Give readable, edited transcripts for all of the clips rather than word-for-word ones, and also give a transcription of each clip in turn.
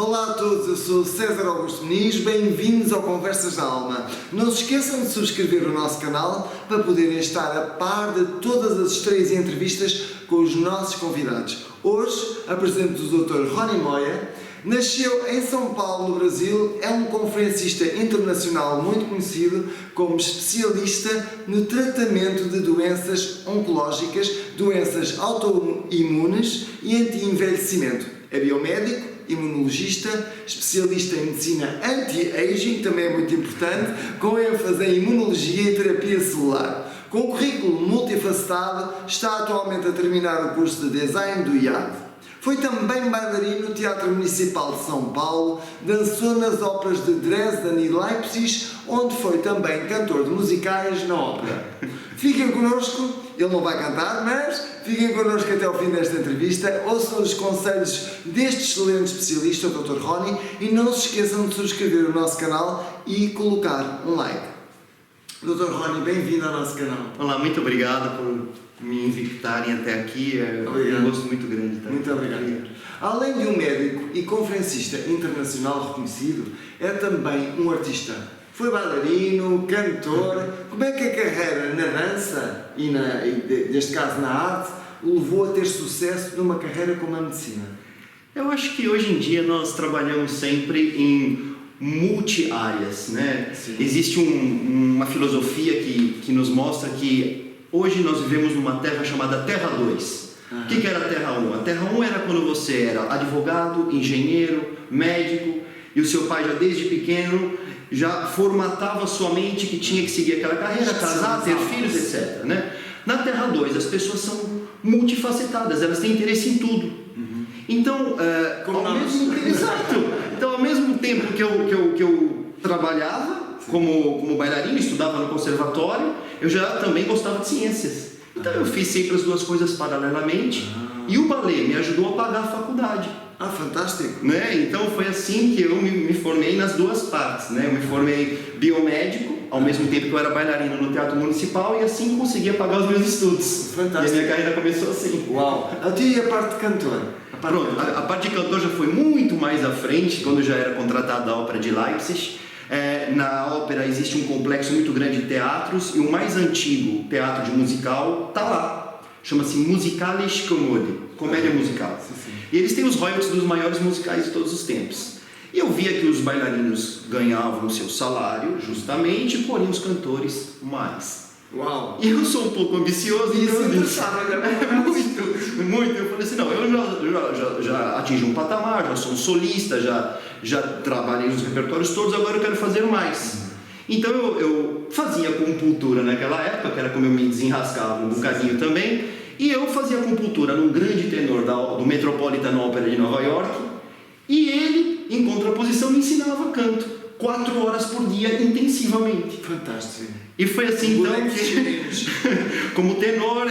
Olá a todos, eu sou César Augusto Muniz, bem-vindos ao Conversas da Alma. Não se esqueçam de subscrever o nosso canal para poderem estar a par de todas as histórias e entrevistas com os nossos convidados. Hoje apresento-vos o Dr. Rony Moya. Nasceu em São Paulo, no Brasil, é um conferencista internacional muito conhecido como especialista no tratamento de doenças oncológicas, doenças autoimunes e anti-envelhecimento. É biomédico, imunologista, especialista em medicina anti-aging, também é muito importante, com ênfase em imunologia e terapia celular. Com um currículo multifacetado, está atualmente a terminar o curso de design do IAD. Foi também bailarino no Teatro Municipal de São Paulo, dançou nas óperas de Dresden e Leipzig, onde foi também cantor de musicais na ópera. Fiquem connosco, ele não vai cantar, mas fiquem connosco até ao fim desta entrevista, ouçam os conselhos deste excelente especialista, o Dr. Rony, e não se esqueçam de subscrever o nosso canal e colocar um like. Dr. Rony, bem-vindo ao nosso canal. Olá, muito obrigado por me invitarem até aqui, é um gosto muito grande. Tá? Muito obrigado. Além de um médico e conferencista internacional reconhecido, é também um artista. Foi bailarino, cantor. Como é que a carreira na dança e neste caso na arte o levou a ter sucesso numa carreira como a medicina? Eu acho que hoje em dia nós trabalhamos sempre em multi-áreas, né? Existe uma filosofia que nos mostra que hoje nós vivemos numa terra chamada Terra 2. O que era a Terra 1? A Terra 1 era quando você era advogado, engenheiro, médico, e o seu pai já desde pequeno já formatava sua mente que tinha que seguir aquela carreira, casar, ter filhos, etc. Né? Na Terra 2 as pessoas são multifacetadas, elas têm interesse em tudo. Então, ao mesmo tempo que eu trabalhava como bailarino, estudava no conservatório, eu já também gostava de ciências. Então eu fiz sempre as duas coisas paralelamente e o balé me ajudou a pagar a faculdade. Ah, fantástico! Né? Então foi assim que eu me formei nas duas partes. Né? Eu me formei biomédico, ao mesmo tempo que eu era bailarino no Teatro Municipal, e assim conseguia pagar os meus estudos. Fantástico! E a minha carreira começou assim. Uau! E a parte de cantor? A parte de cantor já foi muito mais à frente, quando eu já era contratado da Ópera de Leipzig. Na ópera existe um complexo muito grande de teatros, e o mais antigo teatro de musical está lá. Chama-se Musicales Commode, comédia musical. Sim. E eles têm os royalties dos maiores musicais de todos os tempos. E eu via que os bailarinos ganhavam o seu salário, justamente, porém os cantores mais. Uau! E eu sou um pouco ambicioso. E isso interessava, muito. Eu falei assim, não, eu já atingi um patamar, já sou um solista, já trabalhei nos repertórios todos, agora eu quero fazer mais. Então eu fazia compultura naquela época, que era como eu me desenrascava um bocadinho também, e eu fazia compultura num grande tenor do Metropolitan Opera de Nova York, e ele, em contraposição, me ensinava canto, 4 horas por dia, intensivamente. Fantástico! E foi assim então que, como tenor,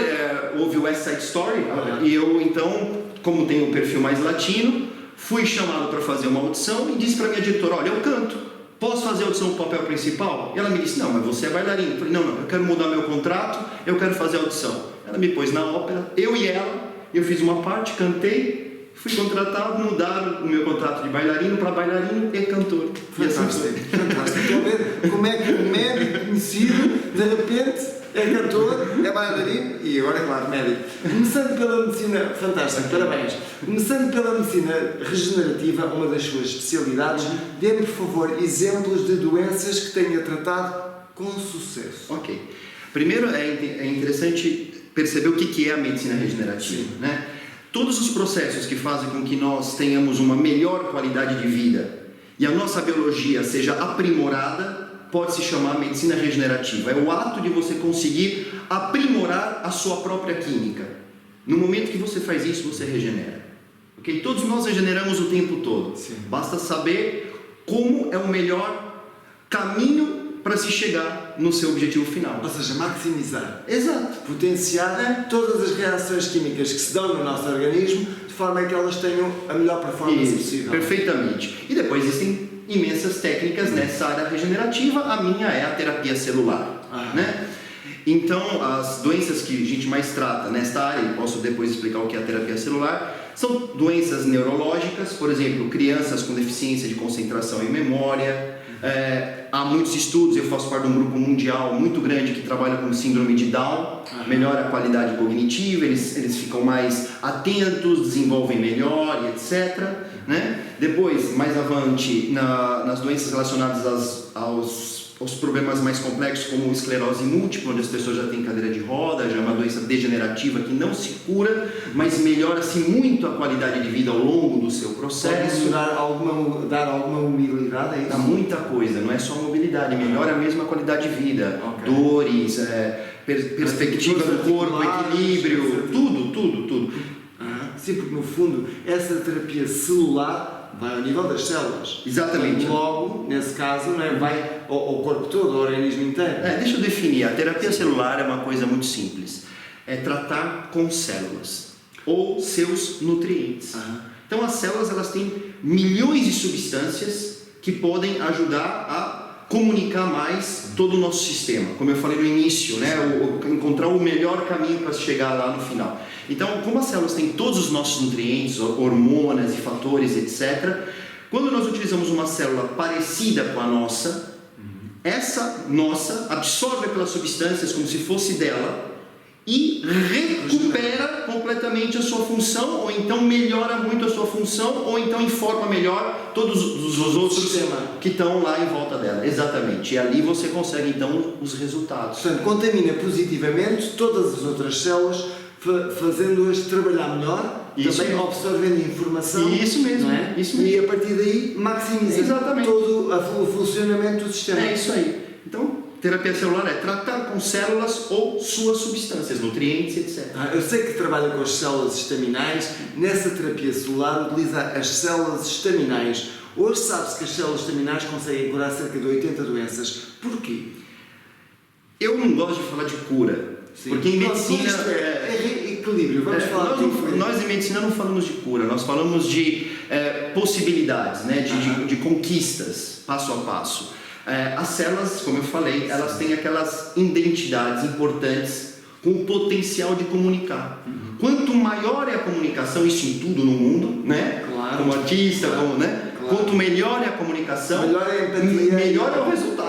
houve o West Side Story, e eu então, como tenho um perfil mais latino, fui chamado para fazer uma audição e disse para minha diretora, olha, eu canto, posso fazer a audição do papel principal? E ela me disse, não, mas você é bailarino. Eu falei, não, eu quero mudar meu contrato, eu quero fazer a audição. Ela me pôs na ópera, eu e ela, eu fiz uma parte, cantei, fui contratado, mudaram o meu contrato de bailarino para bailarino e cantor. Fantástico. Como é que um médico conhecido, de repente, é cantor, é bailarino e agora, é claro, médico. Começando pela medicina, fantástico, parabéns. Começando pela medicina regenerativa, uma das suas especialidades, dê-me, por favor, exemplos de doenças que tenha tratado com sucesso. Ok. Primeiro, é interessante perceber o que é a medicina regenerativa, né? Todos os processos que fazem com que nós tenhamos uma melhor qualidade de vida e a nossa biologia seja aprimorada, pode se chamar medicina regenerativa. É o ato de você conseguir aprimorar a sua própria química. No momento que você faz isso, você regenera. Okay? Todos nós regeneramos o tempo todo. Sim. Basta saber como é o melhor caminho para se chegar no seu objetivo final. Ou seja, maximizar. Exato. Potenciar todas as reações químicas que se dão no nosso organismo, de forma a que elas tenham a melhor performance possível. Perfeitamente. E depois existem imensas técnicas nessa área regenerativa. A minha é a terapia celular. Né? Então, as doenças que a gente mais trata nesta área, e posso depois explicar o que é a terapia celular, são doenças neurológicas, por exemplo, crianças com deficiência de concentração e memória. Há muitos estudos, eu faço parte de um grupo mundial muito grande que trabalha com síndrome de Down, melhora a qualidade cognitiva, eles ficam mais atentos, desenvolvem melhor e etc. Né? Depois, mais avante, nas doenças relacionadas aos problemas mais complexos, como esclerose múltipla, onde as pessoas já têm cadeira de roda, já é uma doença degenerativa que não se cura, mas melhora-se muito a qualidade de vida ao longo do seu processo. Pode dar alguma mobilidade, é isso? Dá muita coisa, não é só mobilidade, melhora mesmo a qualidade de vida, dores, perspectiva do corpo, equilíbrio, tudo. Sim, porque no fundo essa terapia celular vai ao nível das células. Exatamente. Logo, nesse caso, né, vai ao corpo todo, ao organismo inteiro. Deixa eu definir. A terapia celular é uma coisa muito simples. É tratar com células ou seus nutrientes. Então as células elas têm milhões de substâncias que podem ajudar a comunicar mais todo o nosso sistema. Como eu falei no início, né, encontrar o melhor caminho para chegar lá no final. Então, como as células têm todos os nossos nutrientes, hormonas e fatores, etc., quando nós utilizamos uma célula parecida com a nossa, essa nossa absorve aquelas substâncias como se fosse dela e recupera completamente a sua função, ou então melhora muito a sua função, ou então informa melhor todos os outros que estão lá em volta dela. Exatamente. E ali você consegue então os resultados. Portanto, contamina positivamente todas as outras células, fazendo-as trabalhar melhor, também absorvendo informação. Isso mesmo, não é? Isso mesmo. E a partir daí maximiza todo o funcionamento do sistema. É isso aí. Então, terapia celular é tratar com células ou suas substâncias, nutrientes, etc. Eu sei que trabalha com as células estaminais. Nessa terapia celular utiliza as células estaminais. Hoje sabe-se que as células estaminais conseguem curar cerca de 80 doenças. Porquê? Eu não gosto de falar de cura. Sim. Porque em medicina é equilíbrio. Vamos falar nós em medicina não falamos de cura, nós falamos de possibilidades, né? de conquistas, passo a passo. As células, como eu falei, elas têm aquelas identidades importantes com o potencial de comunicar. Quanto maior é a comunicação, isso em tudo no mundo, né? Claro. Como artista, como, né? Claro. Quanto melhor é a comunicação, melhor é a empatia, melhor é o resultado.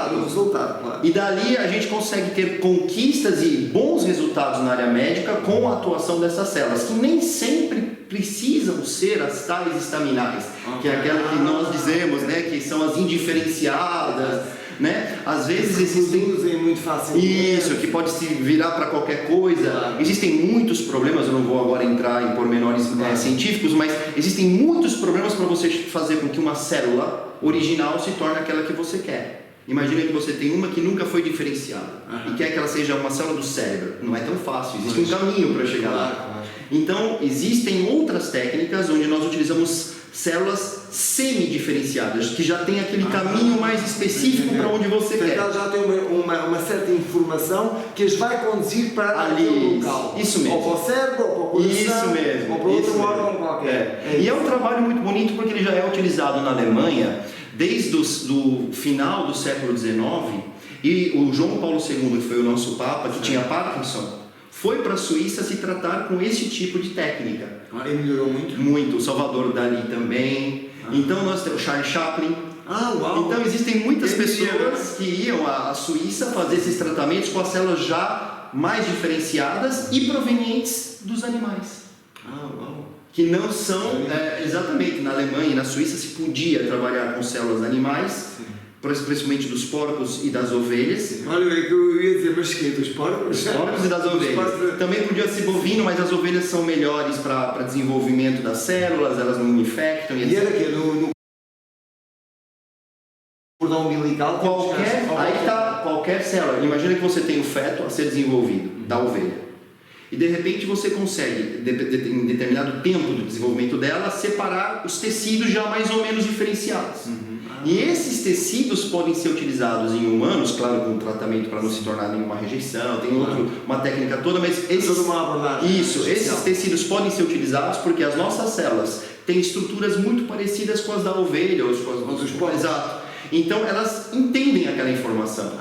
Claro. E dali a gente consegue ter conquistas e bons resultados na área médica com a atuação dessas células, que nem sempre precisam ser as tais estaminais, que é aquela que nós dizemos, né, que são as indiferenciadas, né? Às vezes existem muito facilmente. Isso, que pode se virar para qualquer coisa. Claro. Existem muitos problemas, eu não vou agora entrar em pormenores científicos, mas existem muitos problemas para você fazer com que uma célula original se torne aquela que você quer. Imagina que você tem uma que nunca foi diferenciada e quer que ela seja uma célula do cérebro. Não é tão fácil, existe um caminho para chegar lá. Então, existem outras técnicas onde nós utilizamos células semi-diferenciadas, que já tem aquele caminho mais específico para onde você quer. Então já tem uma certa informação que as vai conduzir para aquele local. Isso mesmo. Ou para o cérebro, ou para o coração, isso mesmo. ou para outro órgão qualquer. E é um trabalho muito bonito porque ele já é utilizado na Alemanha desde o final do século XIX, e o João Paulo II, que foi o nosso Papa, que tinha Parkinson, foi para a Suíça se tratar com esse tipo de técnica. Ele melhorou muito? Muito. O Salvador Dalí também. Então nós temos o Charles Chaplin. Uau. Então existem muitas pessoas que iam à Suíça fazer esses tratamentos com as células já mais diferenciadas e provenientes dos animais. Uau. Que não são, exatamente, na Alemanha e na Suíça se podia trabalhar com células animais, principalmente dos porcos e das ovelhas. Olha, eu ia dizer, mas que dos porcos? Dos porcos e das ovelhas. Também podia ser bovino, mas as ovelhas são melhores para desenvolvimento das células, elas não infectam. E era que no cordão umbilical? Aí está qualquer célula. Imagina que você tem o feto a ser desenvolvido da ovelha. E de repente você consegue, em determinado tempo do desenvolvimento dela, separar os tecidos já mais ou menos diferenciados. E esses tecidos podem ser utilizados em humanos, claro, com tratamento para não se tornar nenhuma rejeição, tem uma técnica toda, mas esses tecidos podem ser utilizados porque as nossas células têm estruturas muito parecidas com as da ovelha ou com as dos porcos. Exato. Então elas entendem aquela informação.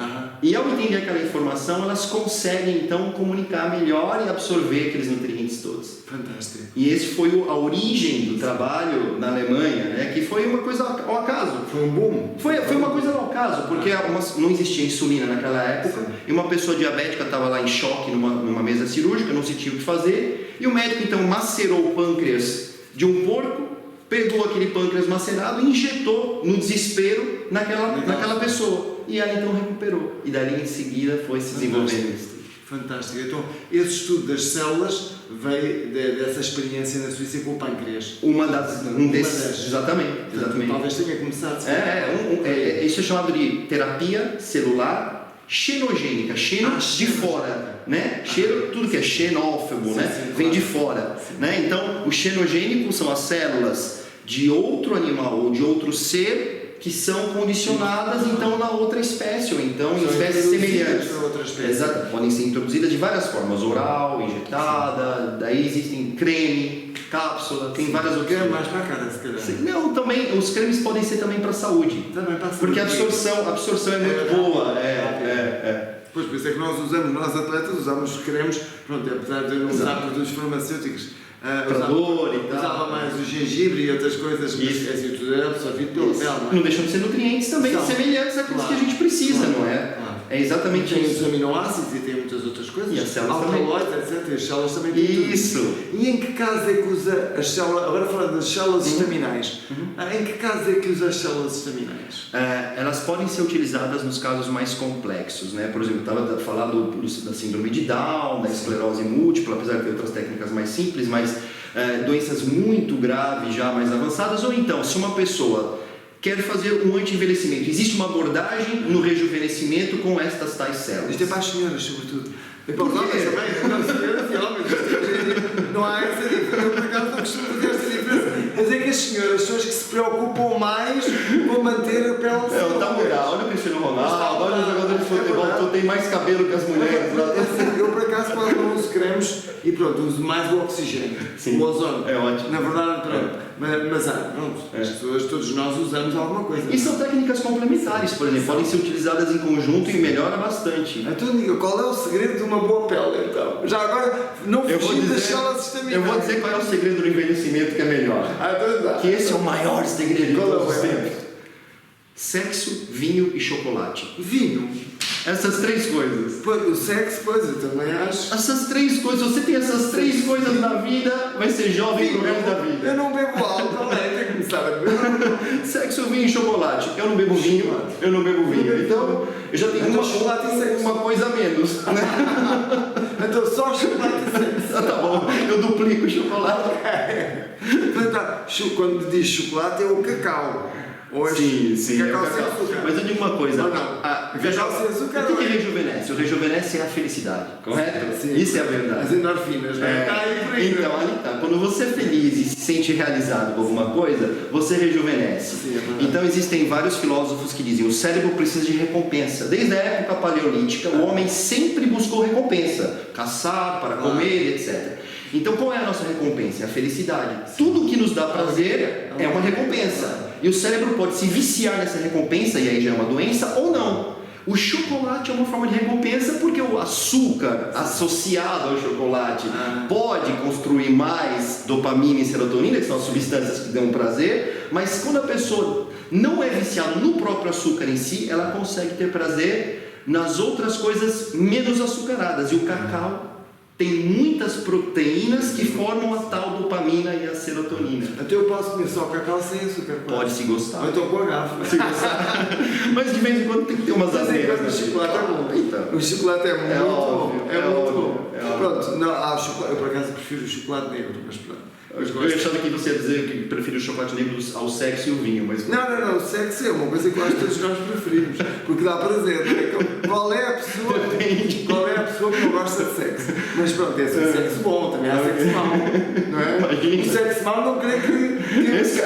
E ao entender aquela informação, elas conseguem então comunicar melhor e absorver aqueles nutrientes todos. Fantástico. E esse foi a origem do trabalho na Alemanha, né? Que foi uma coisa ao acaso. Foi um boom. Foi uma coisa ao acaso, porque não existia insulina naquela época. Sim. E uma pessoa diabética estava lá em choque numa mesa cirúrgica, não se tinha o que fazer. E o médico então macerou o pâncreas de um porco, pegou aquele pâncreas macerado e injetou no desespero naquela pessoa. E ela então recuperou. E dali em seguida foi se desenvolvendo isso. Fantástico. Então, esse estudo das células veio dessa experiência na Suíça com o pâncreas. Exatamente. Talvez tenha começado. Isso é chamado de terapia celular xenogênica. De fora, né? Tudo que é xenófobo, sim, né? sim, Vem claro. de fora, né? Então, o xenogênico são as células de outro animal ou de outro ser que são condicionadas então na outra espécie ou então em espécies semelhantes. Exato. Podem ser introduzidas de várias formas, oral, injetada, daí existem creme, cápsula, tem várias O que é opções. mais para cada, se calhar. Não, também os cremes podem ser também para a saúde. Também para a saúde. Porque a absorção é muito boa. Pois, por isso é que nós atletas usamos cremes, pronto, apesar de eu não usar produtos farmacêuticos, Para dor e tal. usava mais o gengibre e outras coisas, mas Isso. é assim, tudo era absorvido pela pele, não é? Não deixam de ser nutrientes também São. semelhantes àqueles Claro. que a gente precisa, Claro. não é? Claro. É exatamente Tem isso. os aminoácidos e tem muitas outras coisas. E as células também. Alcaloides, etc. E as células também têm tudo. Isso. E em que caso é que usa as células, agora falando das células estaminais, em que caso é que usa as células estaminais? Elas podem ser utilizadas nos casos mais complexos, né? Por exemplo, eu estava falando da síndrome de Down, da esclerose múltipla, apesar de ter outras técnicas mais simples, mas doenças muito graves, já mais avançadas, ou então, se uma pessoa quer fazer um anti-envelhecimento, existe uma abordagem no rejuvenescimento com estas tais células. Isto é para as senhoras, sobretudo. E para Por os quê? homens também, não, senhoras e homens, não há essa diferença. Eu, por acaso, não costumo fazer esta diferença. Mas é que as senhoras são as que se preocupam mais com manter a pele saudável. Tá moral, olha o Cristiano Ronaldo, olha os jogadores de futebol, tu tem mais cabelo que as mulheres. Eu, por acaso, quase não uso cremes e pronto, uso mais o oxigênio, Sim. o ozônio. É ótimo. Na verdade, pronto. Mas pronto, as pessoas, todos nós usamos alguma coisa. E são técnicas complementares, por exemplo, podem ser utilizadas em conjunto e melhora bastante. Então diga, qual é o segredo de uma boa pele, então? Já agora, não fugir das células estaminais. Eu vou dizer qual é o segredo do envelhecimento que é melhor. Então, Que esse é o maior segredo de Qual é o todos os maior? tempos. Sexo, vinho e chocolate. vinho. Essas três coisas. Pois, o sexo, pois, eu também acho. Essas três coisas, você tem essas três coisas na vida, vai ser jovem pro resto da vida. Eu não bebo álcool, tem que começar a beber. Sexo, vinho e chocolate. Eu não bebo vinho, eu não bebo vinho. Então, eu já tenho Então, chocolate e sexo. uma coisa a menos. Então só chocolate e sexo. Tá bom, eu duplico o chocolate. Quando diz chocolate é o cacau. Ou é Sim, cacau é o sem cacau. açúcar. Mas eu digo uma coisa. Não, não. Cacau sem açúcar O que não é? rejuvenesce? O rejuvenesce é a felicidade, correto? Sim. Isso é a verdade. As endorfinas, né? Tá aí por aí. Então, ali tá. Quando você é feliz e se sente realizado com alguma coisa, você rejuvenesce. Sim, é verdade. Então, existem vários filósofos que dizem o cérebro precisa de recompensa. Desde a época paleolítica, o homem sempre buscou recompensa. Caçar, para comer, etc. Então, qual é a nossa recompensa? É a felicidade. Tudo que nos dá prazer é uma recompensa. E o cérebro pode se viciar nessa recompensa, e aí já é uma doença, ou não. O chocolate é uma forma de recompensa porque o açúcar associado ao chocolate pode construir mais dopamina e serotonina, que são as substâncias que dão prazer, mas quando a pessoa não é viciada no próprio açúcar em si, ela consegue ter prazer nas outras coisas menos açucaradas. E o cacau tem muitas proteínas que formam a tal dopamina e a serotonina. Até eu posso comer só cacau sem açúcar. Pode se gostar. Ou então com a garrafa. Mas de vez em quando tem que ter umas Mas é asneiras. que o chocolate é bom. Então. O chocolate é muito óbvio, bom. é É muito óbvio, bom. é óbvio. Pronto, não, há chocolate. Eu por acaso prefiro o chocolate negro, mas pronto. Eu achava que você ia dizer que prefere o chocolate negro ao sexo e o vinho, mas... Não, o sexo é uma coisa que eu acho que todos nós preferimos, porque dá prazer, não é? Qual é a pessoa que não gosta de sexo? Mas pronto, é assim, sexo bom, também há sexo mau, não é? Imagina. O sexo mau não creio que Esse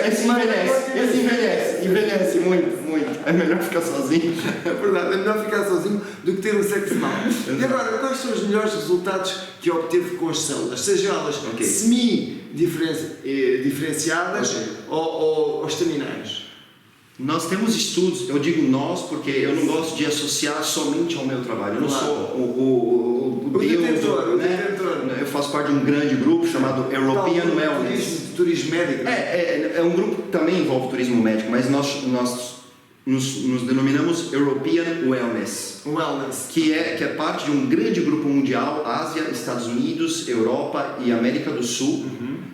envelhece muito. É melhor ficar sozinho. É verdade, é melhor ficar sozinho do que ter um sexo mau. E agora, quais são os melhores resultados que obteve com as células? Sejam elas semi-diferenciadas ou estaminais? Nós temos estudos, eu digo nós porque eu não gosto de associar somente ao meu trabalho. Eu não sou o detentor, né? Eu faço parte de um grande grupo chamado European Wellness. Turismo médico. É um grupo que também envolve turismo médico, mas nós nos denominamos European Wellness, que é parte de um grande grupo mundial, Ásia, Estados Unidos, Europa e América do Sul,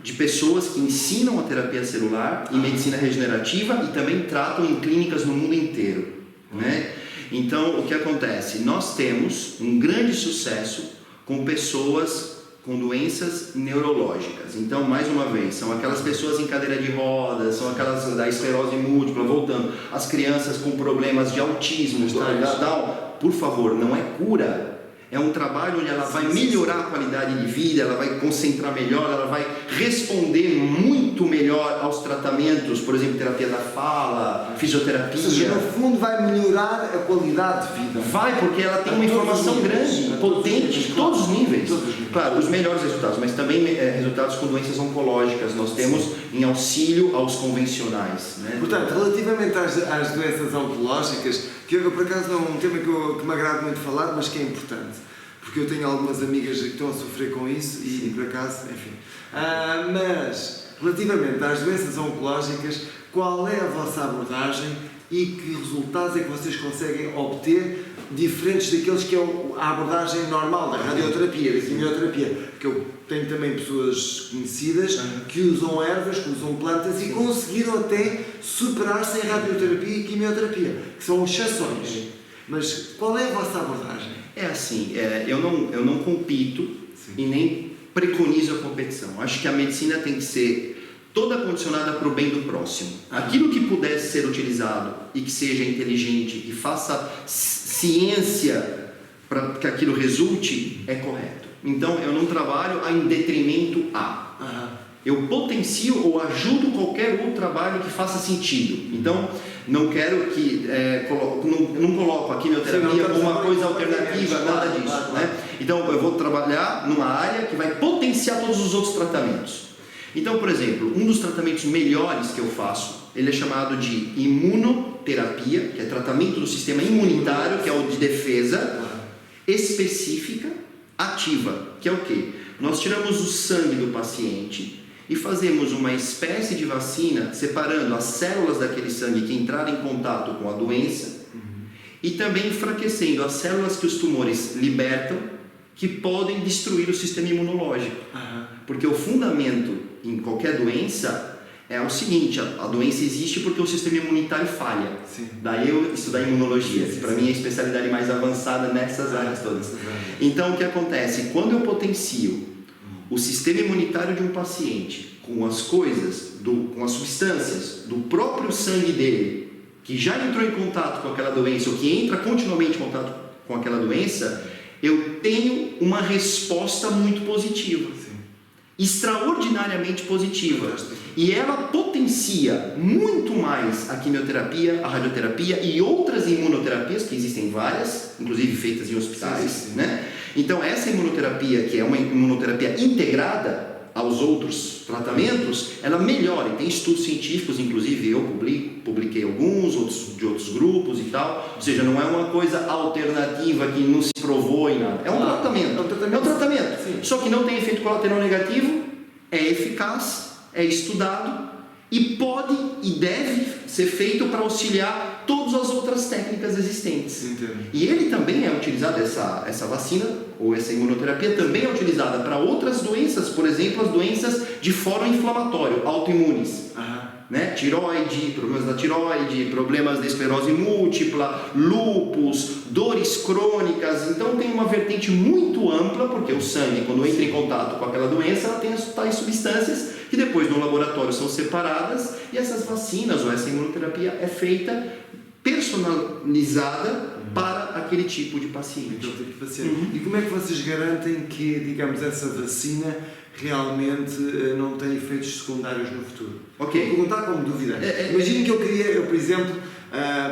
de pessoas que ensinam a terapia celular e medicina regenerativa e também tratam em clínicas no mundo inteiro, né? Então, o que acontece? Nós temos um grande sucesso com pessoas com doenças neurológicas. Então, mais uma vez, são aquelas pessoas em cadeira de rodas, são aquelas da esclerose múltipla, voltando, as crianças com problemas de autismo, Down. Por favor, não é cura. É um trabalho onde ela vai melhorar a qualidade de vida, ela vai concentrar melhor, ela vai responder muito melhor aos tratamentos, por exemplo, terapia da fala, fisioterapia. Ou seja, no fundo vai melhorar a qualidade de vida. Vai, porque ela tem uma informação grande, potente, todos os níveis. Claro, os melhores resultados, mas também resultados com doenças oncológicas nós temos em auxílio aos convencionais, né? Portanto, relativamente às doenças oncológicas, que eu, por acaso, é um tema que me agrada muito falar, mas que é importante, porque eu tenho algumas amigas que estão a sofrer com isso e por acaso, enfim. Mas, relativamente às doenças oncológicas, qual é a vossa abordagem e que resultados é que vocês conseguem obter diferentes daqueles que é a abordagem normal da radioterapia, da quimioterapia? Porque eu tenho também pessoas conhecidas que usam ervas, que usam plantas e conseguiram até superar-se em radioterapia e quimioterapia, que são exceções. Mas qual é a vossa abordagem? É assim, eu não compito e nem preconizo a competição. Acho que a medicina tem que ser toda condicionada para o bem do próximo. Aquilo que pudesse ser utilizado e que seja inteligente e faça ciência para que aquilo resulte, é correto. Então, eu não trabalho em detrimento a. Eu potencio ou ajudo qualquer outro trabalho que faça sentido. Então, não quero que... não coloco a quimioterapia como uma coisa alternativa, nada disso, né? Então, eu vou trabalhar numa área que vai potenciar todos os outros tratamentos. Então, por exemplo, um dos tratamentos melhores que eu faço, ele é chamado de imunoterapia, que é tratamento do sistema imunitário, que é o de defesa, específica, ativa, que é o quê? Nós tiramos o sangue do paciente e fazemos uma espécie de vacina separando as células daquele sangue que entraram em contato com a doença e também enfraquecendo as células que os tumores libertam, que podem destruir o sistema imunológico. Porque o fundamento em qualquer doença é o seguinte: a doença existe porque o sistema imunitário falha. Daí eu estudar imunologia, para mim é a especialidade mais avançada nessas áreas todas. Então, o que acontece? Quando eu potencio o sistema imunitário de um paciente com as coisas, com as substâncias do próprio sangue dele, que já entrou em contato com aquela doença ou que entra continuamente em contato com aquela doença, eu tenho uma resposta muito positiva. Extraordinariamente positiva. E ela potencia muito mais a quimioterapia, a radioterapia e outras imunoterapias, que existem várias, inclusive feitas em hospitais, né? Então, essa imunoterapia, que é uma imunoterapia integrada aos outros tratamentos, ela melhora. E tem estudos científicos, inclusive eu publiquei alguns, outros de outros grupos e tal. Ou seja, não é uma coisa alternativa que não se provou em nada. É um tratamento. É um tratamento. Só que não tem efeito colateral negativo, é eficaz, é estudado e pode e deve ser feito para auxiliar todas as outras técnicas existentes. E ele também é utilizado, essa vacina ou essa imunoterapia também é utilizada para outras doenças, por exemplo, as doenças de fórum inflamatório, autoimunes. Né? Tiroide, problemas da tiroide, problemas da esclerose múltipla, lúpus, dores crônicas. Então tem uma vertente muito ampla, porque o sangue, quando entra em contato com aquela doença, ela tem tais substâncias que depois no laboratório são separadas, e essas vacinas ou essa imunoterapia é feita personalizada para aquele tipo de paciente. E como é que vocês garantem que, digamos, essa vacina realmente não tem efeitos secundários no futuro? Vou perguntar como dúvida. Imaginem que eu, por exemplo,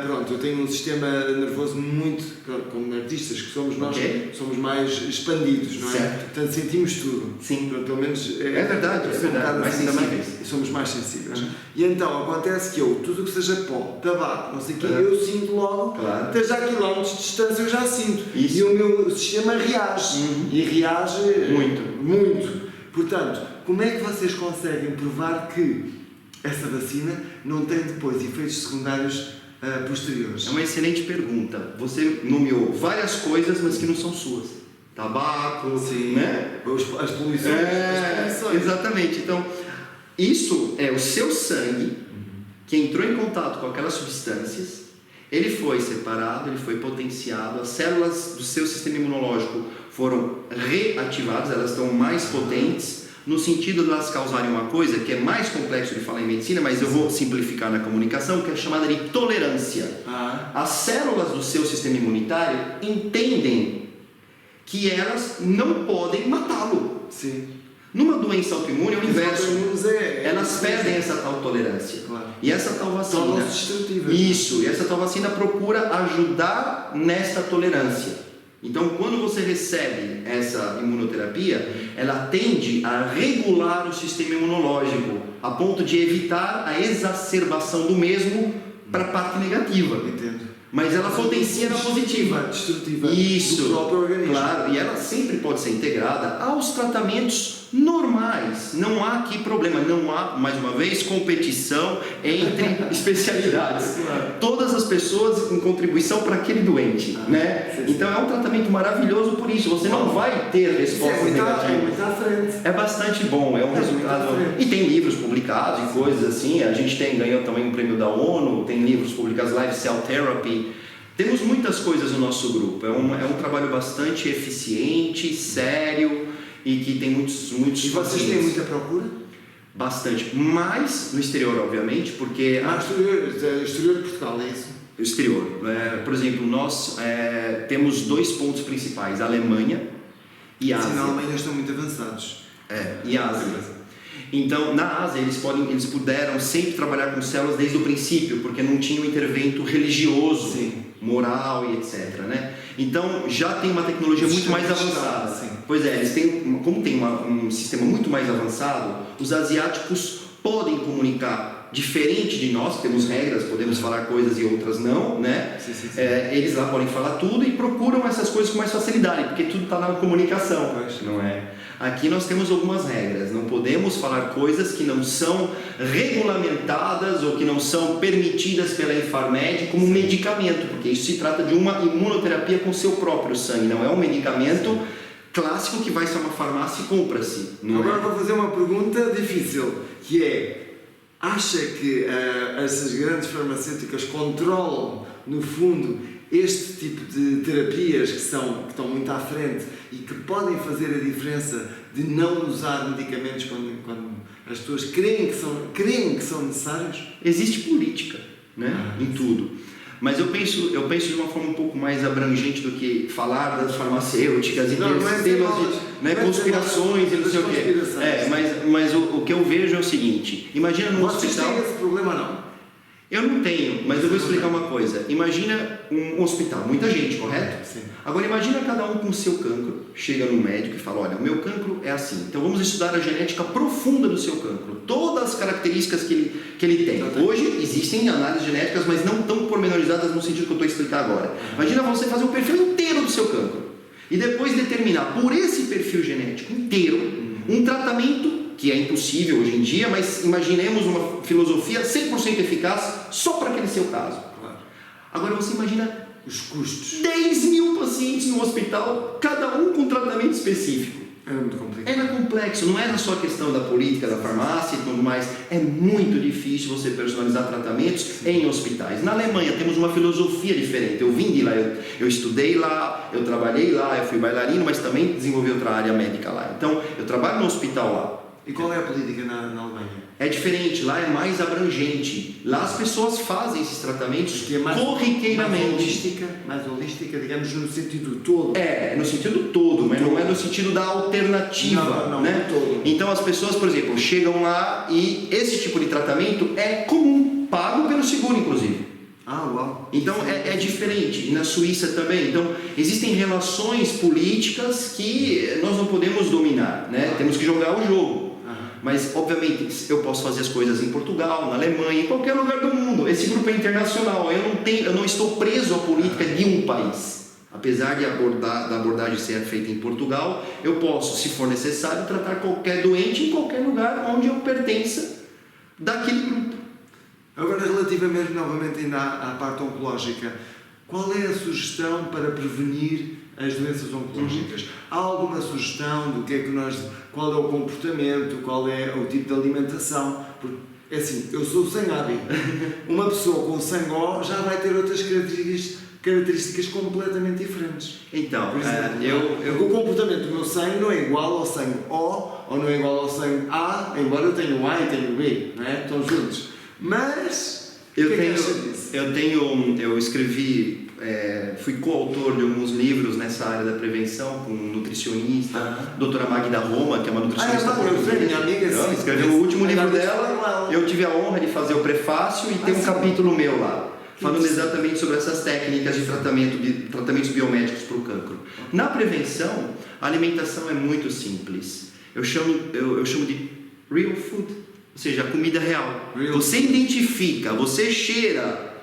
Pronto, eu tenho um sistema nervoso muito, como artistas que somos nós, somos mais expandidos, não é? Certo. Portanto, sentimos tudo. Sim. Pelo menos É verdade, mais sensíveis. também, somos mais sensíveis. E então acontece que eu, tudo o que seja pó, tabaco, não sei o quê, eu sinto logo, até já a quilómetros de distância eu já sinto. Isso. E o meu sistema reage. E reage muito. Portanto, como é que vocês conseguem provar que essa vacina não tem depois efeitos secundários posteriores? É uma excelente pergunta. Você nomeou várias coisas, mas que não são suas. Tabaco, Sim. né? As poluições. Exatamente. Então, isso é o seu sangue que entrou em contato com aquelas substâncias, ele foi separado, ele foi potenciado, as células do seu sistema imunológico foram reativadas, elas estão mais potentes, no sentido de elas causarem uma coisa que é mais complexo de falar em medicina, mas eu vou simplificar na comunicação, que é chamada de tolerância. As células do seu sistema imunitário entendem que elas não podem matá-lo. Sim. Numa doença autoimune é o inverso. Elas sim, perdem essa tal tolerância. Claro. E essa tal vacina... Tornam-se destrutivas. Isso. E essa tal vacina procura ajudar nesta tolerância. Então, quando você recebe essa imunoterapia, ela tende a regular o sistema imunológico, a ponto de evitar a exacerbação do mesmo para a parte negativa. Entendo. Mas ela potencia na positiva. Destrutiva. Isso. Do próprio organismo. Claro, e ela sempre pode ser integrada aos tratamentos normais. Não há aqui problema, não há, mais uma vez, competição entre especialidades. Claro. Todas as pessoas em contribuição para aquele doente, né? Sim. Então é um tratamento maravilhoso por isso. Você não vai ter respostas negativas. É muito à frente. É bastante bom, é um resultado. E tem livros publicados e coisas assim. A gente ganhou também um prêmio da ONU, tem livros publicados, Live Cell Therapy. Temos muitas coisas no nosso grupo. É um trabalho bastante eficiente, sério e que tem muitos. E vocês têm muita procura? Bastante. Mais no exterior, obviamente, porque. Exterior de Portugal, é isso? Exterior. Por exemplo, nós temos 2 pontos principais: a Alemanha e a Ásia. Sim, na Alemanha estão muito avançados. E a Ásia. Então, na Ásia, eles puderam sempre trabalhar com células desde o princípio, porque não tinha um intervento religioso, moral e etc. Né? Então, já tem uma tecnologia muito mais avançada. Sim. Pois é, eles têm, como tem um sistema muito mais avançado, os asiáticos podem comunicar diferente de nós, que temos regras, podemos falar coisas e outras não, né? Sim. Eles lá podem falar tudo e procuram essas coisas com mais facilidade, porque tudo está na comunicação, não é? Aqui nós temos algumas regras, não podemos falar coisas que não são regulamentadas ou que não são permitidas pela Infarmed como medicamento, porque isso se trata de uma imunoterapia com seu próprio sangue, não é um medicamento clássico que vai-se a uma farmácia e compra-se. Agora vou fazer uma pergunta difícil, que é: acha que essas grandes farmacêuticas controlam, no fundo, este tipo de terapias que estão muito à frente e que podem fazer a diferença de não usar medicamentos quando as pessoas creem que são necessários? Existe política, né? Em tudo. Mas eu penso de uma forma um pouco mais abrangente do que falar das farmacêuticas e temas de conspirações e não sei o quê. Mas o que eu vejo é o seguinte: imagina num hospital. Vocês têm esse problema, não? Eu não tenho, mas eu vou explicar uma coisa. Imagina um hospital, muita gente, correto? Sim. Agora imagina cada um com o seu cancro, chega no médico e fala: olha, o meu cancro é assim, então vamos estudar a genética profunda do seu cancro, todas as características que ele tem. Hoje existem análises genéticas, mas não tão pormenorizadas no sentido que eu estou a explicar agora. Imagina você fazer o perfil inteiro do seu cancro e depois determinar por esse perfil genético inteiro um tratamento que é impossível hoje em dia, mas imaginemos uma filosofia 100% eficaz só para aquele seu caso. Claro. Agora você imagina os custos. 10 mil pacientes no hospital, cada um com tratamento específico. É muito complicado. É complexo, não é só questão da política, da farmácia e tudo mais. É muito difícil você personalizar tratamentos em hospitais. Na Alemanha temos uma filosofia diferente. Eu vim de lá, eu estudei lá, eu trabalhei lá, eu fui bailarino, mas também desenvolvi outra área médica lá. Então, eu trabalho no hospital lá. E qual é a política na Alemanha? É diferente, lá é mais abrangente. Lá as pessoas fazem esses tratamentos corriqueiramente. Mais holística, digamos, no sentido todo. No sentido todo, mas não é no sentido da alternativa. Não, né? todo. Então as pessoas, por exemplo, chegam lá e esse tipo de tratamento é comum, pago pelo seguro, inclusive. Uau! Então é diferente, e na Suíça também. Então existem relações políticas que nós não podemos dominar, né? Temos que jogar o jogo. Mas obviamente eu posso fazer as coisas em Portugal, na Alemanha, em qualquer lugar do mundo. Esse grupo é internacional, eu não estou preso à política de um país. Apesar da abordagem ser feita em Portugal, eu posso, se for necessário, tratar qualquer doente em qualquer lugar onde eu pertença daquele grupo. Agora, relativamente novamente ainda à parte oncológica, qual é a sugestão para prevenir as doenças oncológicas? Há alguma sugestão do que é que qual é o comportamento, qual é o tipo de alimentação? Porque, é assim, eu sou sangue-AB. Uma pessoa com sangue O já vai ter outras características completamente diferentes. Então, o comportamento do meu sangue não é igual ao sangue O ou não é igual ao sangue A, embora eu tenha o A e tenha o B, não é? Estão juntos. Mas, eu escrevi, fui coautor de alguns livros nessa área da prevenção com um nutricionista, doutora Magda Roma, que é uma nutricionista portuguesa. Minha amiga, sim. Escreveu o último livro dela, eu tive a honra de fazer o prefácio e tem um capítulo meu lá, falando exatamente sobre essas técnicas de tratamentos biomédicos para o cancro. Na prevenção, a alimentação é muito simples. Eu chamo de real food. Ou seja, a comida real. Você identifica, você cheira,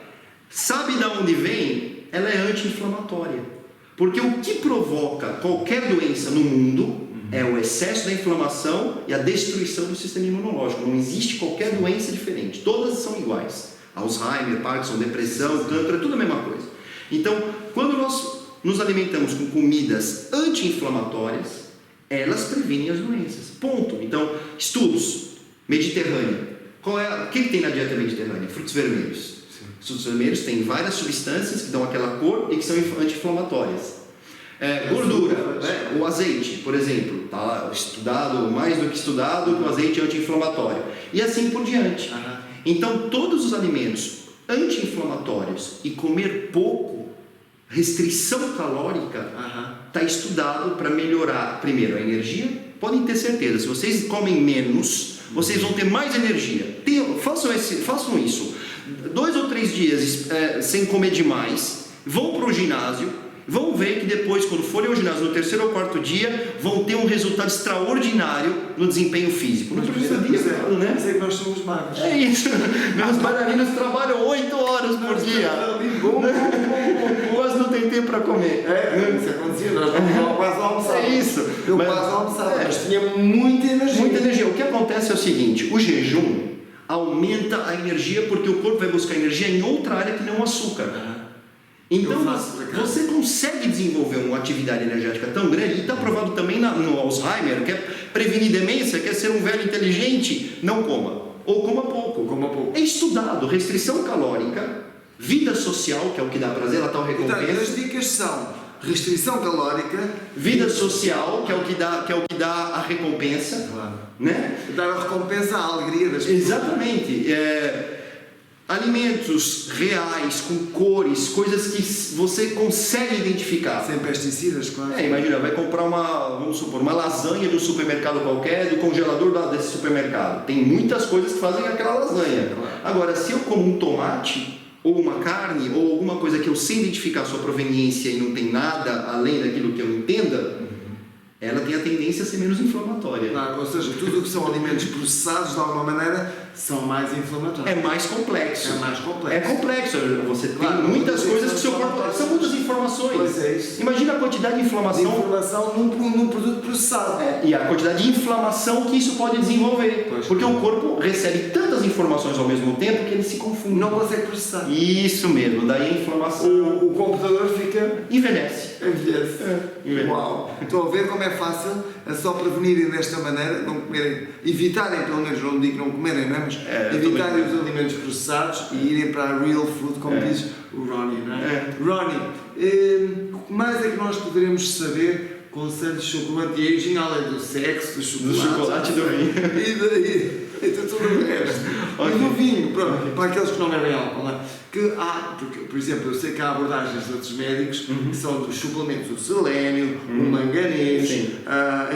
sabe de onde vem, ela é anti-inflamatória. Porque o que provoca qualquer doença no mundo é o excesso da inflamação e a destruição do sistema imunológico. Não existe qualquer doença diferente, todas são iguais. Alzheimer, Parkinson, depressão, câncer, é tudo a mesma coisa. Então, quando nós nos alimentamos com comidas anti-inflamatórias, elas previnem as doenças. Ponto. Então, estudos. Mediterrânea. O que tem na dieta mediterrânea? Frutos vermelhos. Sim. Frutos vermelhos têm várias substâncias que dão aquela cor e que são anti-inflamatórias. Gordura, o azeite, por exemplo, está estudado, mais do que estudado, que o azeite é anti-inflamatório. E assim por diante. Então, todos os alimentos anti-inflamatórios e comer pouco, restrição calórica, está estudado para melhorar, primeiro, a energia. Podem ter certeza, se vocês comem menos, vocês vão ter mais energia. Façam isso. 2 ou 3 dias sem comer demais, vão para o ginásio, vão ver que depois, quando forem ao ginásio no 3º ou 4º dia, vão ter um resultado extraordinário no desempenho físico. No primeiro dia, né? Sei que nós somos magos. É isso. Meus bailarinos trabalham 8 horas por dia. Quase não tem tempo para comer. Isso acontecia, nós quase almoçávamos. É isso. Eu quase almoçava, mas tinha muita energia. Muita energia. O que acontece é o seguinte, o jejum aumenta a energia porque o corpo vai buscar energia em outra área que não o açúcar. Então você consegue desenvolver uma atividade energética tão grande, e está provado também no Alzheimer, quer prevenir demência, quer ser um velho inteligente, não coma, ou coma pouco. É estudado, restrição calórica, vida social, que é o que dá prazer, a tal recompensa. Então, as dicas são restrição calórica, vida social, que é o que dá a recompensa, né? Dar a recompensa à alegria das pessoas. Exatamente. Alimentos reais, com cores, coisas que você consegue identificar. Sem pesticidas, claro. Imagina, vai comprar uma lasanha de um supermercado qualquer, do congelador desse supermercado. Tem muitas coisas que fazem aquela lasanha. Claro. Agora, se eu como um tomate, ou uma carne, ou alguma coisa que eu sei identificar a sua proveniência e não tem nada além daquilo que eu entenda, ela tem a tendência a ser menos inflamatória. Ou seja, tudo o que são alimentos processados de alguma maneira são mais inflamatórios. É mais complexo. É complexo. Você tem muitas coisas que o seu corpo... São muitas informações. Pois é isso. Imagina a quantidade de inflamação... num produto processado. E a quantidade de inflamação que isso pode desenvolver. Porque o corpo recebe tantas informações ao mesmo tempo que ele se confunde. Não consegue processar. Isso mesmo, daí a inflamação... O computador fica... Envelhece. Uau! Estão a ver como é fácil? É só prevenirem desta maneira, não comerem, evitarem, pelo menos não digo não comerem, não é? Mas evitarem os alimentos processados e irem para a real food, como diz o Ronnie, não é? Ronnie, o que mais é que nós poderemos saber? Conselhos sobre o anti-aging, além do sexo, do chocolate e do vinho. E de tudo o resto. E do vinho, para aqueles que não bebem álcool. Porque, por exemplo, eu sei que há abordagens de outros médicos que são dos suplementos, o selênio, o manganês,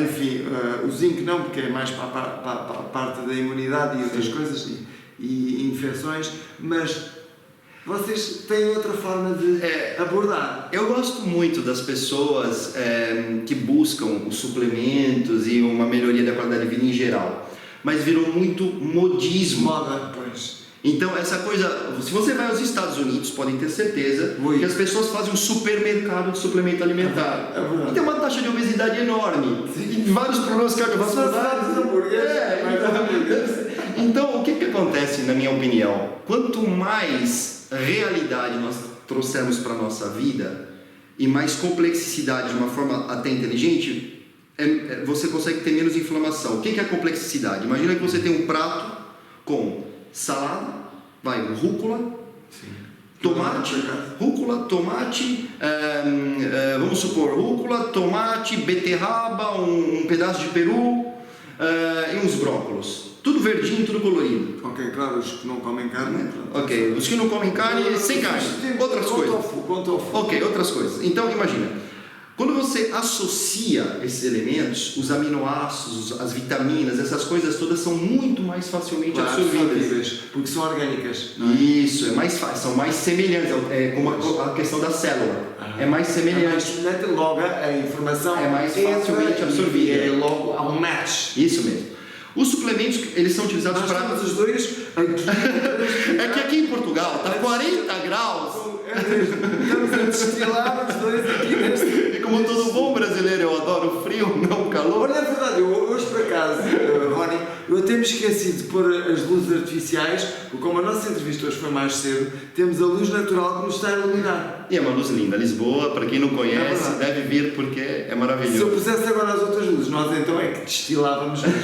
enfim, o zinco não, porque é mais para a parte da imunidade e outras coisas e infecções, mas Vocês têm outra forma de abordar. Eu gosto muito das pessoas que buscam os suplementos e uma melhoria da qualidade de vida em geral, mas virou muito modismo. Moda, pois. Então essa coisa, se você vai aos Estados Unidos, podem ter certeza que as pessoas fazem um supermercado de suplemento alimentar. E tem uma taxa de obesidade enorme. E vários problemas cardiovasculares. Então o que acontece, na minha opinião? Quanto mais realidade nós trouxermos para a nossa vida e mais complexidade de uma forma até inteligente, você consegue ter menos inflamação. O que é a complexidade? Imagina que você tem um prato com salada, rúcula, tomate, vamos supor, rúcula, tomate, beterraba, um pedaço de peru e uns brócolos. Tudo verdinho, tudo colorido. Ok, claro, os que não comem carne. Ok, os que não comem carne, sem carne. Outras coisas. Com tofu. Ok, outras coisas. Então, imagina. Quando você associa esses elementos, os aminoácidos, as vitaminas, essas coisas todas são muito mais facilmente absorvidas. Porque são orgânicas. Isso, é mais fácil, são mais semelhantes. É como a questão da célula. É mais semelhante. Logo a informação é mais facilmente absorvida. É logo há um match. Isso mesmo. Os suplementos, eles são utilizados para... Nós os dois aqui... É que aqui em Portugal está 40 graus. Estamos a destilar os dois aqui neste... E como todo bom brasileiro, eu adoro o frio, não o calor. Olha, é verdade, hoje por acaso, Rony, eu até me esqueci de pôr as luzes artificiais, porque como a nossa entrevista hoje foi mais cedo, temos a luz natural que nos está a iluminar. E é uma luz linda. Lisboa, para quem não conhece, deve vir porque é maravilhoso. Se eu pusesse agora as outras luzes, nós então é que destilávamos mesmo.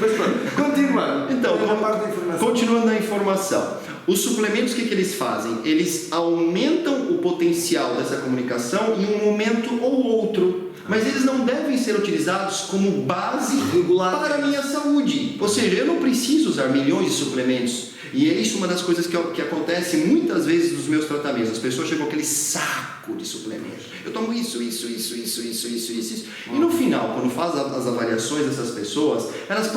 Mas pronto, continuando. Então, parte da informação. Continuando na informação. Os suplementos, o que eles fazem? Eles aumentam o potencial dessa comunicação em um momento ou outro. Mas eles não devem ser utilizados como base regular para a minha saúde. Ou seja, eu não preciso usar milhões de suplementos. E é isso uma das coisas que acontece muitas vezes nos meus tratamentos. As pessoas chegam com aquele saco de suplementos. Eu tomo isso. E no final, quando faz as avaliações dessas pessoas, elas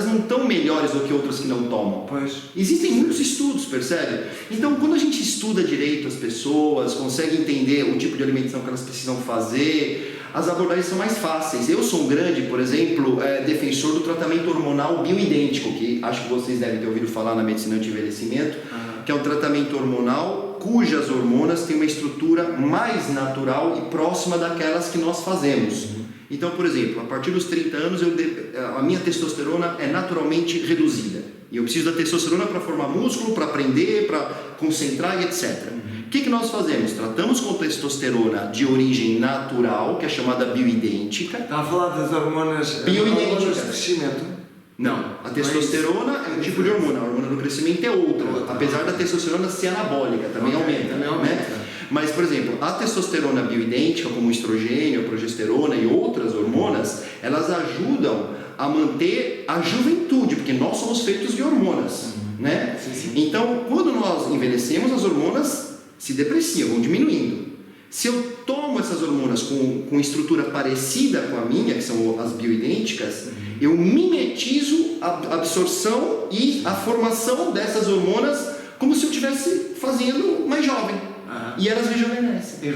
não estão melhores do que outras que não tomam. Pois. Existem muitos estudos, percebe? Então, quando a gente estuda direito as pessoas, consegue entender o tipo de alimentação que elas precisam fazer, as abordagens são mais fáceis. Eu sou um grande, por exemplo, defensor do tratamento hormonal bioidêntico, que acho que vocês devem ter ouvido falar na medicina anti-envelhecimento, que é um tratamento hormonal cujas hormonas têm uma estrutura mais natural e próxima daquelas que nós fazemos. Então, por exemplo, a partir dos 30 anos, a minha testosterona é naturalmente reduzida. E eu preciso da testosterona para formar músculo, para aprender, para concentrar e etc. O que nós fazemos? Tratamos com testosterona de origem natural, que é chamada bioidêntica. Está a falar das hormonas bioidênticas de crescimento? Não, a testosterona é um tipo de hormona, a hormona do crescimento é outra, apesar da testosterona ser anabólica, também aumenta. Né? Mas, por exemplo, a testosterona bioidêntica, como o estrogênio, a progesterona e outras hormonas, elas ajudam a manter a juventude, porque nós somos feitos de hormonas. Né? Sim. Então, quando nós envelhecemos, as hormonas se depreciam, vão diminuindo. Se eu tomo essas hormonas com estrutura parecida com a minha, que são as bioidênticas, eu mimetizo a absorção e a formação dessas hormonas como se eu estivesse fazendo mais jovem. E elas rejuvenescem.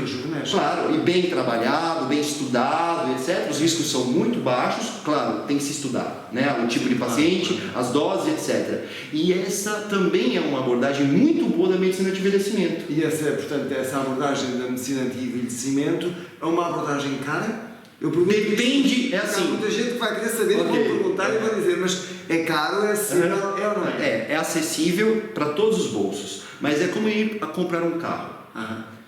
Claro, e bem trabalhado, bem estudado, etc. Os riscos são muito baixos, claro, tem que se estudar, né? O tipo de paciente, as doses, etc. E essa também é uma abordagem muito boa da medicina de envelhecimento. E portanto, essa abordagem da medicina de envelhecimento é uma abordagem cara? Depende, é assim. Há muita gente que vai querer saber, vão perguntar e vão dizer, mas é caro, é acessível, é ou não é? É acessível para todos os bolsos, mas é como ir a comprar um carro.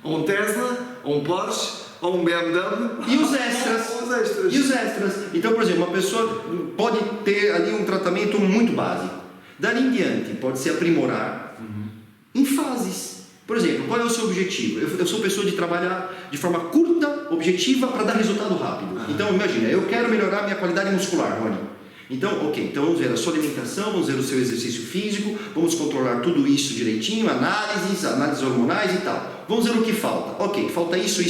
Ou um Tesla, ou um Porsche, ou um BMW. E os extras. Então, por exemplo, uma pessoa pode ter ali um tratamento muito básico. Dali em diante, pode se aprimorar em fases. Por exemplo, qual é o seu objetivo? Eu sou pessoa de trabalhar de forma curta, objetiva, para dar resultado rápido. Então, imagina, eu quero melhorar minha qualidade muscular, Rony. Então, então vamos ver a sua alimentação, vamos ver o seu exercício físico, vamos controlar tudo isso direitinho, análises hormonais e tal. Vamos ver o que falta. Ok, falta isso,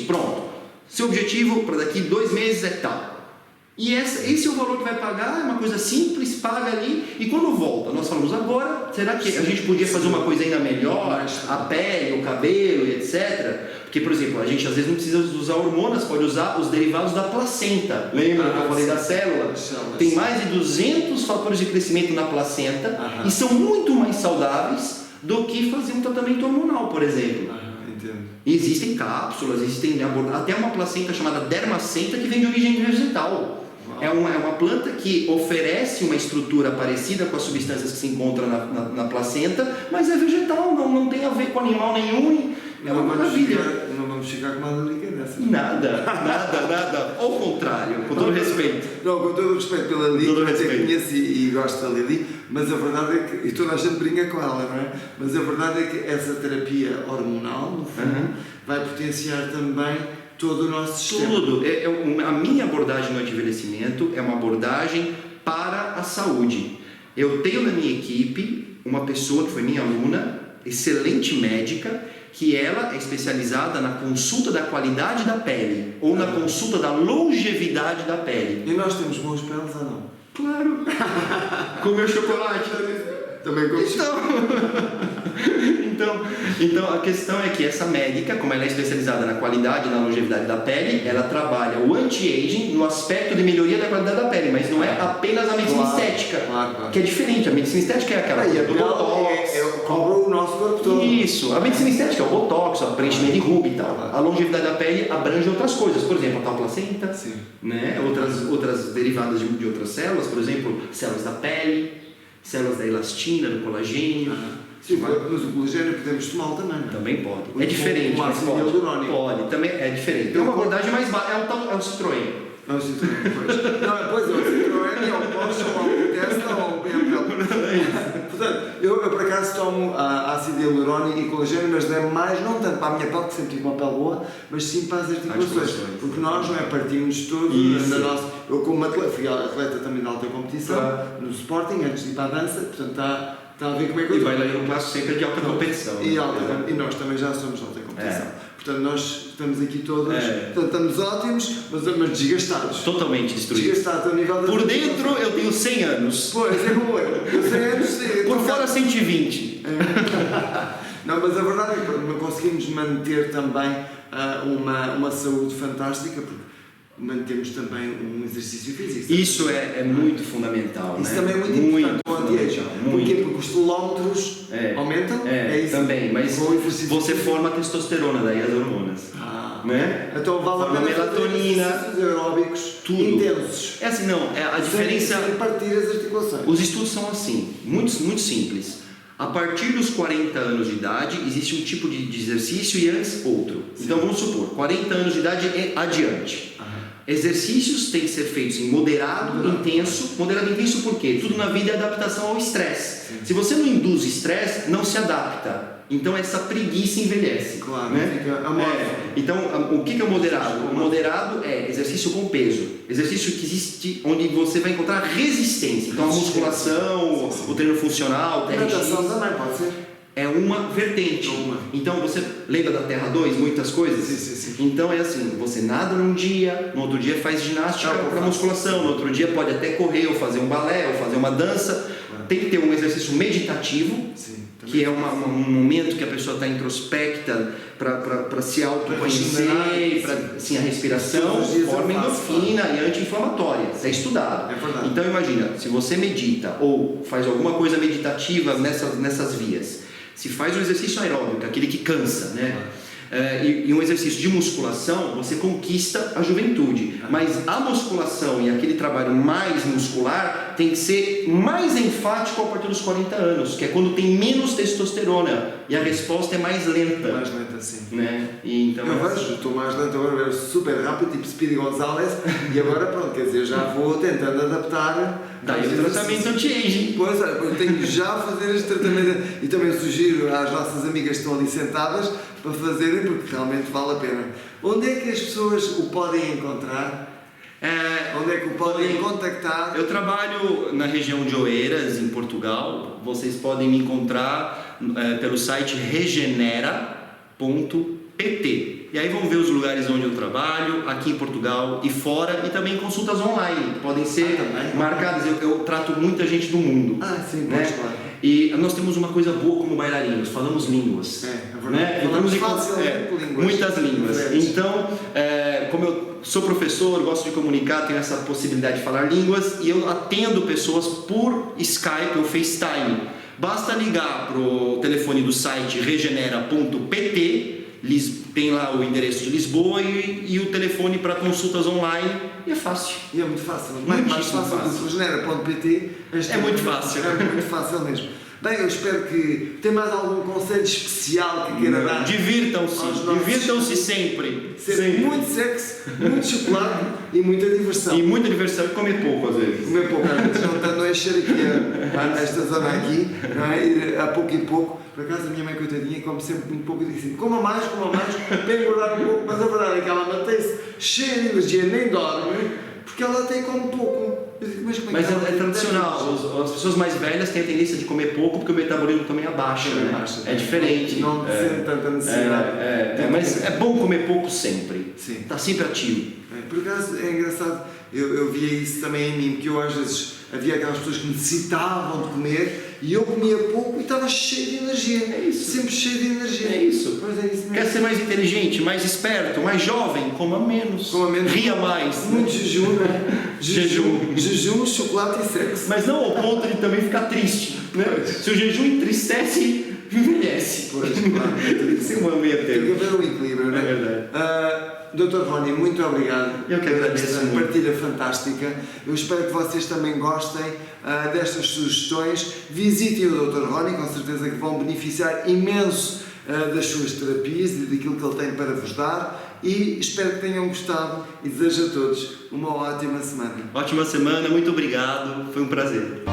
pronto. Seu objetivo para daqui 2 meses é tal. E esse é o valor que vai pagar, é uma coisa simples, paga ali, e quando volta, nós falamos agora, será que a gente podia fazer uma coisa ainda melhor, a pele, o cabelo, etc. Porque, por exemplo, a gente às vezes não precisa usar hormonas, pode usar os derivados da placenta. Lembra que eu falei da célula? Tem mais de 200 fatores de crescimento na placenta e são muito mais saudáveis do que fazer um tratamento hormonal, por exemplo. Existem cápsulas, existem até uma placenta chamada dermacenta que vem de origem vegetal. É uma planta que oferece uma estrutura parecida com as substâncias que se encontram na placenta, mas é vegetal, não tem a ver com animal nenhum. É uma maravilha. Não vamos ficar com uma delicadeza. Nada. Ao contrário, com todo respeito. Não, com todo o respeito pela Lili, que eu conheço e gosto da Lili, mas a verdade é que, e toda a gente brinca com ela, não é? Mas a verdade é que essa terapia hormonal, no fundo, vai potenciar também todo o nosso sistema. Tudo. A minha abordagem no anti-envelhecimento é uma abordagem para a saúde. Eu tenho na minha equipe uma pessoa que foi minha aluna, excelente médica, que ela é especializada na consulta da qualidade da pele ou na consulta da longevidade da pele. E nós temos bons peles ou não? Claro! Comer chocolate. Também como Então a questão é que essa médica, como ela é especializada na qualidade e na longevidade da pele, ela trabalha o anti-aging no aspecto de melhoria da qualidade da pele, mas não é apenas a medicina estética, que é diferente. A medicina estética é aquela coisa do botox. Cobra o nosso corpo todo. Isso, a medicina estética é o botox, o preenchimento de ruga e tal. A longevidade da pele abrange outras coisas, por exemplo, a tal placenta, né? outras derivadas de outras células, por exemplo, células da pele, células da elastina, do colagênio. Sim, mas o colagênio podemos tomá-lo também, não é? Também pode. É diferente, mas pode. Também é diferente. Tem uma abordagem mais baixa, é o Citroën. É o Citroën, pois. Pois é, o Citroën é o Porsche, ou o Tesla, ou o BMW. Portanto, eu por acaso tomo ácido hialurónico e colagênio, mas é mais, não tanto para a minha pele, que sempre tive uma pele boa, mas sim para as articulações. Porque nós, não é, partimos todos da nossa... Eu como atleta, fui atleta também de alta competição, no Sporting, antes de ir para a dança, portanto está a ver como é que eu estou. E vai lá no classe sempre de alta competição. E nós também já somos de alta competição. Portanto, nós estamos aqui todos, portanto, estamos ótimos, mas desgastados. Totalmente destruídos. Desgastados a nível da... Por dentro eu tenho 100 anos. Pois, é como eu. 100 anos, sim. Por fora 120. Não, mas a verdade é que conseguimos manter também uma saúde fantástica, porque mantemos também um exercício físico. Isso é muito fundamental. Isso né? também é muito importante para o anti-aging. Porquê? Porque os quilómetros aumentam. É isso. Também, mas você forma a testosterona, daí as hormonas. Né? Então vale a pena melatonina, exercícios aeróbicos tudo. Intensos. É assim, não, a diferença... Sem partir as articulações. Os estudos são assim, muito simples. A partir dos 40 anos de idade, existe um tipo de exercício e antes outro. Então vamos supor, 40 anos de idade é adiante. Exercícios têm que ser feitos em moderado intenso. Moderado intenso por quê? Tudo na vida é adaptação ao estresse. Se você não induz estresse, não se adapta. Então essa preguiça envelhece. Claro, né? Então o que é o moderado? O moderado é exercício com peso. Exercício que existe onde você vai encontrar resistência. Então a musculação, o treino funcional, o natação também pode ser. É uma vertente. Então você lembra da Terra 2, muitas coisas? Sim. Então é assim, você nada num dia, no outro dia faz ginástica para musculação, no outro dia pode até correr, ou fazer um balé, ou fazer uma dança. Tem que ter um exercício meditativo, que é um momento que a pessoa está introspecta para se autoconhecer, para assim, a respiração forma endorfina e anti-inflamatória. É estudado. Então imagina, se você medita ou faz alguma coisa meditativa nessas vias, se faz um exercício aeróbico, aquele que cansa, né? E um exercício de musculação, você conquista a juventude. Mas a musculação e aquele trabalho mais muscular tem que ser mais enfático a partir dos 40 anos, que é quando tem menos testosterona e a resposta é mais lenta. Mais lenta, sim. Né? E então eu vejo, estou mais lento agora, vejo super rápido, tipo Speedy Gonzalez, e agora pronto, quer dizer, já vou tentando adaptar. Daí o tratamento anti-aging. Pois é, eu tenho que já fazer este tratamento e também sugiro às nossas amigas que estão ali sentadas para fazerem, porque realmente vale a pena. Onde é que as pessoas o podem encontrar? Onde é que o podem contactar? Eu trabalho na região de Oeiras, em Portugal. Vocês podem me encontrar pelo site regenera.pt. E aí vão ver os lugares onde eu trabalho, aqui em Portugal e fora, e também consultas online, que podem ser marcadas. Eu trato muita gente do mundo. Sim, né? pois, claro. E nós temos uma coisa boa como bailarinos, falamos línguas. É verdade. Né? Falamos facilmente línguas. Muitas línguas. Diferentes. Então, como eu sou professor, gosto de comunicar, tenho essa possibilidade de falar línguas, e eu atendo pessoas por Skype ou FaceTime. Basta ligar para o telefone do site regenera.pt, tem lá o endereço de Lisboa e o telefone para consultas online, e é fácil. E é muito fácil. Muitíssimo Mais fácil do que regenera.pt. É muito fácil. É muito fácil mesmo. Bem, eu espero que tem mais algum conselho especial que queira dar. Divirtam-se sempre. Sempre. Muito sexo, muito chocolate e muita diversão. E muita diversão e comer pouco às vezes. Comer pouco, às vezes não é encher aqui esta zona aqui, não é? Ir a pouco e pouco. Por acaso a minha mãe, coitadinha, come sempre muito pouco e diz assim: coma mais, para engordar um pouco, mas a verdade é que ela mantém-se cheia de energia, nem dorme, porque ela até come pouco. Eu digo, mas como é que ela é tradicional, as pessoas mais velhas têm a tendência de comer pouco porque o metabolismo também abaixa, né? É diferente. Não sente tanta necessidade. Mas é bom comer pouco sempre. Sim. Está sempre ativo. Por acaso é engraçado, eu via isso também em mim, porque eu às vezes havia aquelas pessoas que necessitavam de comer e eu comia pouco e estava cheio de energia. É isso. Sempre cheio de energia. É isso. Pois é isso mesmo. Quer ser mais inteligente, mais esperto, mais jovem? Coma menos. Coma menos. Ria mais. Muito jejum, não é? Jejum, chocolate e sexo. Mas não ao ponto de também ficar triste. Né? Se o jejum entristece, envelhece. Pois, claro. Tem que ser uma meia Tem que termo. haver um equilíbrio, não é? É verdade. Dr. Rony, muito obrigado. Eu que agradeço Esta muito. partilha fantástica. Eu espero que vocês também gostem destas sugestões. Visitem o Dr. Rony, com certeza que vão beneficiar imenso das suas terapias e daquilo que ele tem para vos dar. E espero que tenham gostado e desejo a todos uma ótima semana. Ótima semana, muito obrigado. Foi um prazer.